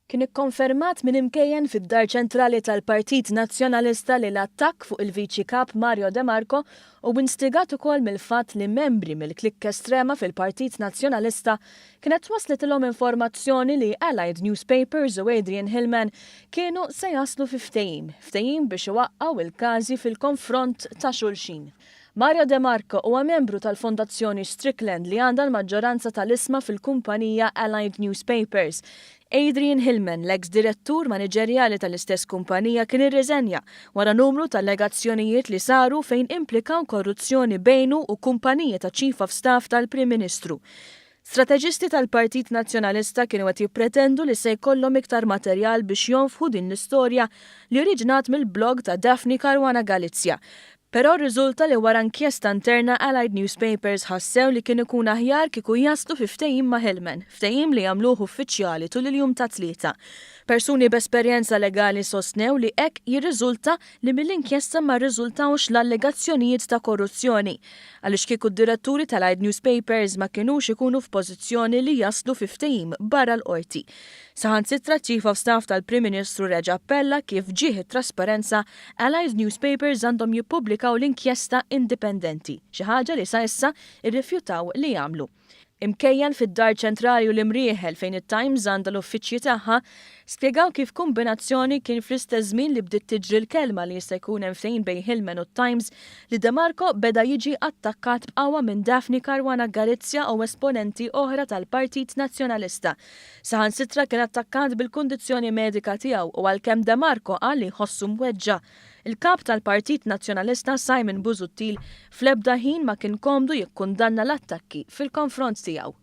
Kien ikkonfermat minn imkejjen fid-dar ċentrali tal-Partit Nazzjonalista li l-attakk fuq il-Viċi Kap Mario De Marco u instigat ukoll mill-fatt li membri mill-klikk estrema fil-Partit Nazzjonalista kienet waslet ilhom informazzjoni li Allied Newspapers u Adrian Hillman kienu se jaslu fi ftehim biex iwaqqgħu il-każi fil-konfront ta' xulxin. Mario De Marco huwa membru tal-Fondazzjoni Strickland li għandha l-maġġoranza tal-isma fil-kumpanija Allied Newspapers. Adrian Hillman, l-ex direttur maniġerjali tal-istess kumpanija, kien irriżenja wara numru tal-allegazzjonijiet li saru fejn implikaw korruzzjoni bejnu u kumpaniji ta' Chief of Staff tal-Prim Ministru. Strateġisti tal-Partit Nazzjonalista kienu qed jippretendu li se jkollhom iktar materjal biex jonfħu din l-istorja li oriġinat mill-blog ta' Daphne Caruana Galizia. Però rriżulta li wara inkjesta interna Allied Newspapers ħassew li kien ikun aħjar kieku jaslu fi ftehim ma' Hillman, ftehim li jagħmluh uffiċjali tul il-jum ta' tlieta. Persuni b'esperjenza legali sostnew li hekk jirriżulta li mill-inkjesta ma rriżultawx l-allegazzjonijiet ta' korruzzjoni, għaliex kieku d-diretturi tal-Allied Newspapers ma kinux ikunu f'pożizzjoni li jaslu fi ftehim barra l-qorti. Saħansitra Chief of Staff tal-Prim Ministru reġa' appella kif ġieħ it-trasparenza Allied Newspapers għandhom jippubblikaw l-inkjesta indipendenti, xi ħaġa li sa issa irrifjutaw li jagħmlu. Imkejjan fid-dar ċentrali u l-imrieħel fejn it-Times għandha l-uffiċċji tagħha spjegaw kif kombinazzjoni kien fl-istess żmien li bdiet tiġri l-kelma li jista' jkun hemm ftehim bejn Hillman u t-Times li De Marco beda jiġi attakkat b'qawwa minn Daphne Caruana Galizia u esponenti oħra tal-Partit Nazzjonalista. Saħansitra kien attakkat bil-kundizzjoni medika tiegħu u għalkemm De Marco qal li jħossu mweġġa. Il-kap tal-Partit Nazzjonalista Simon Busuttil fl-ebda ħin ma kien komdu jikkundanna l-attakki fil-konfront tiegħu.